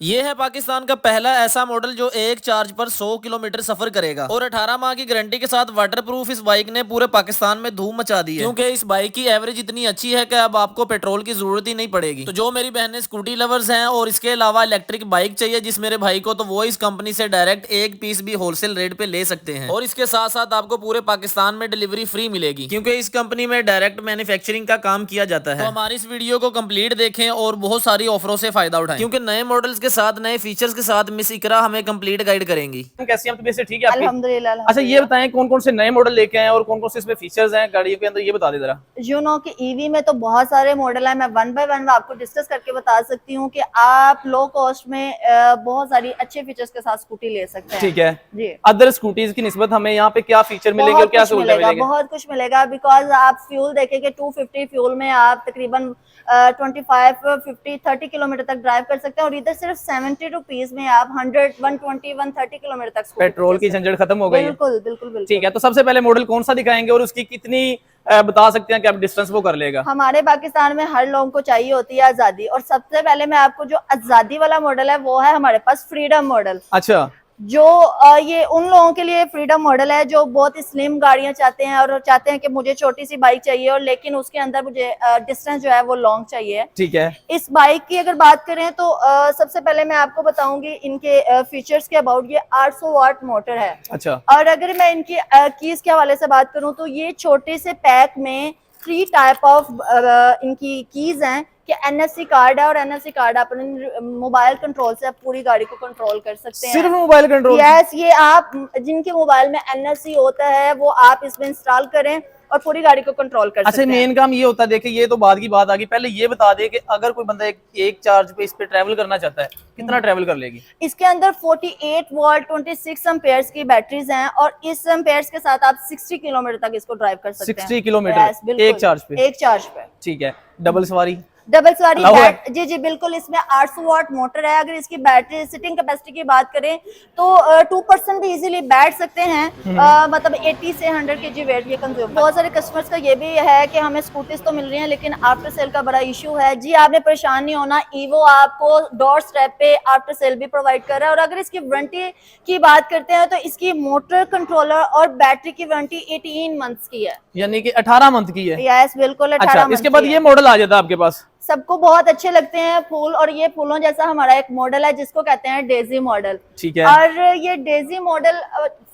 ये है पाकिस्तान का पहला ऐसा मॉडल जो एक चार्ज पर 100 किलोमीटर सफर करेगा और 18 माह की गारंटी के साथ वाटरप्रूफ इस बाइक ने पूरे पाकिस्तान में धूम मचा दी है, क्योंकि इस बाइक की एवरेज इतनी अच्छी है कि अब आपको पेट्रोल की जरूरत ही नहीं पड़ेगी। तो जो मेरी बहनें स्कूटी लवर्स हैं और इसके अलावा इलेक्ट्रिक बाइक चाहिए जिस मेरे भाई को, तो वो इस कंपनी से डायरेक्ट एक पीस भी होलसेल रेट पे ले सकते हैं और इसके साथ साथ आपको पूरे पाकिस्तान में डिलीवरी फ्री मिलेगी, क्योंकि इस कंपनी में डायरेक्ट मैन्युफैक्चरिंग का काम किया जाता है। तो हमारी इस वीडियो को कंप्लीट देखें और बहुत सारी ऑफरों से फायदा उठाएं, क्योंकि नए मॉडल्स के साथ नए फीचर्स के साथ मिस इकरा हमें कंप्लीट गाइड करेंगी। कैसी हैं? तबीयत से ठीक है आपकी? अल्हम्दुलिल्लाह। अच्छा ये बताएं कौन कौन से नए मॉडल लेके आए हैं और कौन कौन से इसमें फीचर्स हैं गाड़ियों के अंदर, ये बता दे जरा। यूनो की ईवी में तो बहुत सारे मॉडल है, मैं वन बाय वन आपको डिस्कस करके बता सकती हूँ कि आप लो कॉस्ट में बहुत सारी अच्छे फीचर्स के साथ स्कूटी ले सकते हैं। ठीक है जी। अदर स्कूटीज की निस्बत हमें यहाँ पे क्या फीचर मिलेंगे और क्या सहूलत मिलेगी? बहुत कुछ मिलेगा, बिकॉज आप फ्यूल देखेंगे 250 फ्यूल में आप तकरीबन 25, 50, 30 किलोमीटर तक ड्राइव कर सकते हैं और इधर सिर्फ 70 रुपीज में आप 100, 120, 130 किलोमीटर तक पेट्रोल की झंझट खत्म हो गई है। बिल्कुल बिल्कुल बिल्कुल। ठीक है, तो सबसे पहले मॉडल कौन सा दिखाएंगे और उसकी कितनी बता सकते हैं कि आप डिस्टेंस वो कर लेगा? हमारे पाकिस्तान में हर लोगों को चाहिए होती है आजादी, और सबसे पहले मैं आपको जो आजादी वाला मॉडल है वो है हमारे पास फ्रीडम मॉडल। अच्छा, जो ये उन लोगों के लिए फ्रीडम मॉडल है जो बहुत स्लिम गाड़ियां चाहते हैं और चाहते हैं कि मुझे छोटी सी बाइक चाहिए और लेकिन उसके अंदर मुझे डिस्टेंस जो है वो लॉन्ग चाहिए। ठीक है। इस बाइक की अगर बात करें तो सबसे पहले मैं आपको बताऊंगी इनके फीचर्स के अबाउट। ये 800 वाट मोटर है। अच्छा, और अगर मैं इनकी कीज के हवाले से बात करूं तो ये छोटे से पैक में 3 टाइप ऑफ इनकी कीज हैं कि एनएफसी कार्ड है और एनएफसी कार्ड आप अपने मोबाइल कंट्रोल से आप पूरी गाड़ी को कंट्रोल कर सकते हैं। सिर्फ मोबाइल कंट्रोल? यस, ये आप जिनके मोबाइल में एनएफसी होता है वो आप इसमें इंस्टॉल करें और पूरी गाड़ी को कंट्रोल कर सकते हैं। अच्छा, मेन काम ये होता है, देखिए ये तो बाद की बात आ गई, पहले ये बता दे कि अगर कोई बंदा एक चार्ज पे इस पे ट्रैवल करना चाहता है कितना ट्रैवल कर लेगी? इसके अंदर 48 वोल्ट 26 एम्पेयर्स की बैटरीज हैं और इस एम्पेयर्स के साथ आप 60 किलोमीटर तक इसको ड्राइव कर सकते हैं। 60 किलोमीटर एक चार्ज पे? एक चार्ज पे। ठीक है। डबल सवारी? डबल सवारी जी जी बिल्कुल। इसमें 800 वाट मोटर है। अगर इसकी बैटरी सिटिंग कैपेसिटी की बात करें तो 2% भी इजीली बैठ सकते हैं। मतलब 80 से 100 kg वेट ये कंज्यूम। बहुत सारे कस्टमर्स का ये भी है कि हमें स्कूटीज तो मिल रही हैं लेकिन आफ्टर सेल का बड़ा इशू है। जी आपने परेशान नहीं होना, ईवो आपको डोर स्टेप पे आफ्टर सेल भी प्रोवाइड कर रहा है। और अगर इसकी वारंटी की बात करते हैं तो इसकी मोटर कंट्रोलर और बैटरी की वारंटी 18 मंथ्स की है, यानी कि 18 मंथ की है। यस बिल्कुल 18 अच्छा, इसके बाद ये मॉडल आ जाता है आपके पास? सबको बहुत अच्छे लगते हैं फूल, और ये फूलों जैसा हमारा एक मॉडल है जिसको कहते हैं डेजी मॉडल। ठीक है। और ये डेजी मॉडल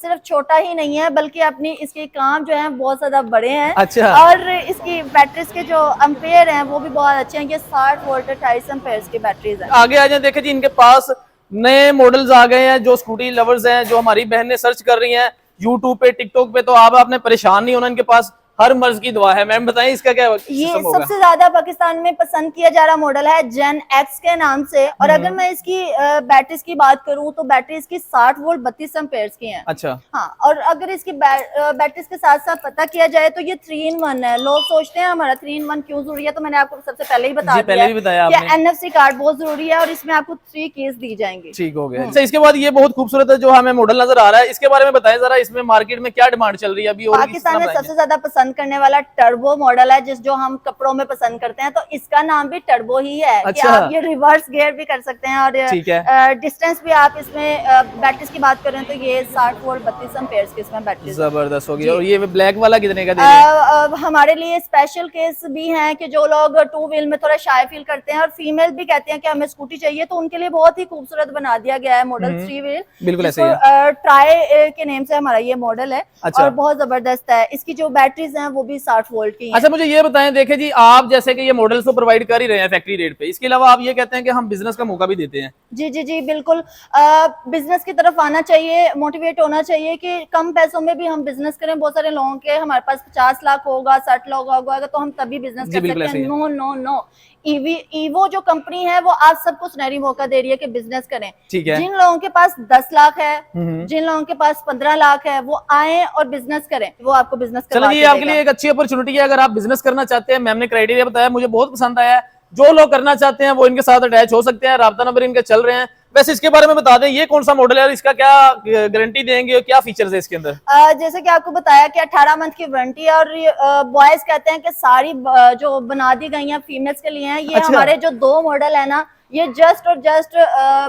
सिर्फ छोटा ही नहीं है बल्कि अपनी इसके काम जो है बहुत ज्यादा बड़े हैं। अच्छा। और इसकी बैटरीज के जो अम्पेयर हैं वो भी बहुत अच्छे हैं। ये 60 वोल्ट 28 एम्पेयर की बैटरीज है। आगे आ जाए, देखे जी इनके पास नए मॉडल्स आ गए हैं। जो स्कूटी लवर्स हैं, जो हमारी बहनें सर्च कर रही हैं यूट्यूब पे, टिकटॉक पे, तो आप आपने परेशान नहीं होना, इनके पास हर मर्ज की दुआ है। मैम बताएं इसका क्या ये सिस्टम होगा? सबसे ज्यादा पाकिस्तान में पसंद किया जा रहा मॉडल है जेन एक्स के नाम से। और अगर मैं इसकी बैटरीज की बात करूं तो बैटरी इसकी 60 वोल्ट 32 एम्पेयर्स की हैं। अच्छा। हाँ, और अगर इसकी बैटरीज के साथ साथ पता किया जाए तो ये 3 in 1 है। लोग सोचते हैं हमारा 3 in 1 क्यों जरूरी है, तो मैंने आपको सबसे पहले ही बता दिया कि एनएफसी कार्ड बहुत जरूरी है और इसमें आपको 3 कीज दी जाएंगी। ठीक हो गया। अच्छा, इसके बाद ये बहुत खूबसूरत है जो हमें मॉडल नजर आ रहा है, इसके बारे में बताएं जरा। इसमें मार्केट में क्या डिमांड चल रही है अभी? पाकिस्तान में सबसे ज्यादा पसंद करने वाला टर्बो मॉडल है, जो हम कपड़ों में पसंद करते हैं, तो इसका नाम भी टर्बो ही है। अच्छा। कि आप ये रिवर्स गियर भी कर सकते हैं और डिस्टेंस भी आप इसमें बैटरीज की बात करें तो ये 60 वोल्ट 32 एम्पेयर की इसमें बैटरी। जबरदस्त हो गया। और ये ब्लैक वाला कितने का दे रहे हैं? हमारे लिए स्पेशल केस भी हैं कि जो लोग 2 व्हील में थोड़ा शाय फील करते हैं और फीमेल भी कहते हैं कि हमें स्कूटी चाहिए, तो उनके लिए बहुत ही खूबसूरत बना दिया गया है मॉडल 3 व्हील। बिल्कुल ऐसे ही ट्राई के नेम से हमारा ये मॉडल है। अच्छा। और बहुत जबरदस्त है। इसकी जो बैटरीज हैं वो भी 60 वोल्ट की हैं। अच्छा, मुझे ये बताएं, देखे जी आप जैसे कि ये मॉडल्स तो प्रोवाइड कर ही रहे हैं फैक्ट्री रेट पे, इसके अलावा आप ये कहते हैं कि हम बिजनेस का मौका भी देते हैं। जी जी जी बिल्कुल। बिजनेस की तरफ आना चाहिए, मोटिवेट होना चाहिए कि कम पैसों में भी हम बिजनेस करें। बहुत सारे लोगों के हमारे पास 50 लाख होगा, 60 लाख होगा तो हम तभी बिजनेस कर सकते हैं। नो नो नो, ईवो जो कंपनी है वो आप सबको सुनहरी मौका दे रही है कि बिजनेस करें। ठीक है। जिन लोगों के पास 10 लाख है, जिन लोगों के पास 15 लाख है, वो आए और बिजनेस करें, वो आपको बिजनेस चलो, ये आपके लिए एक अच्छी अपॉर्चुनिटी है अगर आप बिजनेस करना चाहते हैं। मैम ने क्राइटेरिया बताया, मुझे बहुत पसंद आया है। जो लोग करना चाहते हैं वो इनके साथ अटैच हो सकते हैं। राब्ता नंबर इनके चल रहे हैं। वैसे इसके बारे में बता दें, ये कौन सा मॉडल है और इसका क्या गारंटी देंगे और क्या फीचर्स है इसके अंदर? जैसे कि आपको बताया कि 18 मंथ की वारंटी है। और बॉयज कहते हैं कि सारी जो बना दी गई हैं फीमेल्स के लिए हैं। ये अच्छा। हमारे जो 2 मॉडल है ना, ये जस्ट और जस्ट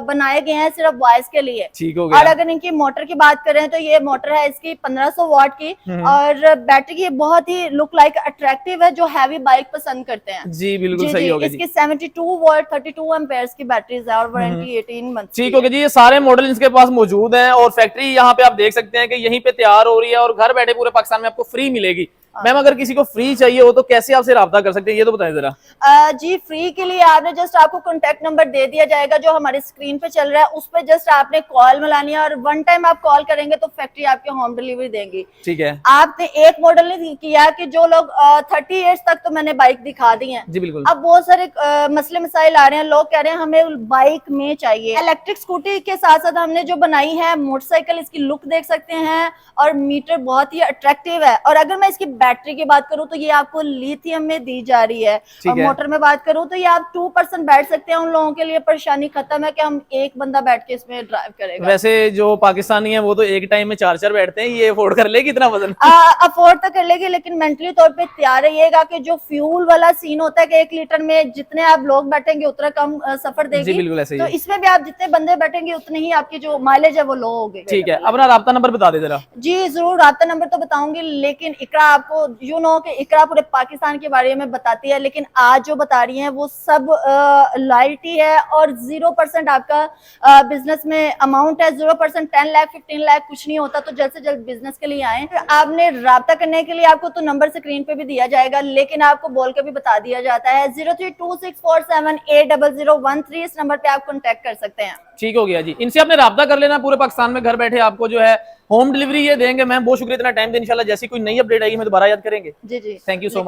बनाए गए हैं सिर्फ बॉयज के लिए। ठीक हो और गया। अगर इनकी मोटर की बात करें तो ये मोटर है इसकी 1500 वॉट की, और बैटरी की बहुत ही लुक लाइक अट्रैक्टिव है जो हैवी बाइक पसंद करते हैं। जी बिल्कुल सही हो गया जी। इसकी 72 वॉट 32 एम्पेयर्स की बैटरीज है और वारंटी 18 मंथ। ठीक हो गया जी। ये सारे मॉडल इनके पास मौजूद हैं और फैक्ट्री यहाँ पे आप देख सकते हैं कि यहीं पे तैयार हो रही है और घर बैठे पूरे पाकिस्तान में आपको फ्री मिलेगी। मैम अगर किसी को फ्री चाहिए हो तो कैसे आपसे राब्ता कर सकते हैं, ये तो बताएं जरा। जी फ्री के लिए आपने जस्ट आपको कॉन्टेक्ट नंबर दे दिया जाएगा जो हमारे स्क्रीन पे चल रहा है, उस पे जस्ट आपने कॉल मिलानी है और वन टाइम आप कॉल करेंगे तो फैक्ट्री आपके होम डिलीवरी देंगी। ठीक है। आपने एक मॉडल नहीं किया कि जो लोग 30 इयर्स तक तो मैंने बाइक दिखा दी है जी बिल्कुल। अब बहुत सारे मसले मसाइल आ रहे हैं, लोग कह रहे हैं हमें बाइक में चाहिए। इलेक्ट्रिक स्कूटी के साथ साथ हमने जो बनाई है मोटरसाइकिल, इसकी लुक देख सकते हैं और मीटर बहुत ही अट्रैक्टिव है। और अगर मैं इसकी बैटरी की बात करूं तो ये आपको लिथियम में दी जा रही है। और मोटर में बात करूं तो ये आप 2% बैठ सकते हैं। उन लोगों के लिए परेशानी खत्म है कि हम एक बंदा बैठ के इसमें ड्राइव करेगा। वैसे जो पाकिस्तानी है वो तो एक टाइम में 4 बैठते हैं, ये अफोर्ड कर लेगी इतना वजन? अफोर्ड तो कर लेगी लेकिन मेंटली तौर पे तैयार रहिएगा कि जो फ्यूल वाला सीन होता है कि 1 लीटर में जितने आप लोग बैठेंगे उतना कम सफर देगी। जी बिल्कुल ऐसे ही तो इसमें भी आप जितने बंदे बैठेंगे उतने ही आपकी जो माइलेज है वो लो होगी। ठीक है। अपना राब्ता नंबर बता दे जरा। जी जरूर, राब्ता नंबर तो बताऊंगी लेकिन इकरा आपको यू नो कि इकरा पूरे पाकिस्तान के बारे में बताती है, लेकिन आज जो बता रही हैं वो सब लॉयल्टी है और 0% आपका बिजनेस में अमाउंट है। 0% 10 लाख 15 लाख कुछ नहीं होता। तो जल्द से जल्द बिजनेस के लिए आए। आपने राब्ता करने के लिए आपको तो नंबर स्क्रीन पे भी दिया जाएगा लेकिन आपको बोल के भी बता दिया जाता है 032647800013। इस नंबर पे आप कॉन्टेक्ट कर सकते हैं। ठीक हो गया जी। इनसे आपने राब्ता कर लेना, पूरे पाकिस्तान में घर बैठे आपको जो है होम डिलीवरी ये देंगे। मैम बहुत शुक्रिया इतना टाइम दें। इंशाल्लाह जैसी कोई नई अपडेट आएगी मैं दोबारा याद करेंगे। जी जी, थैंक यू सो मच।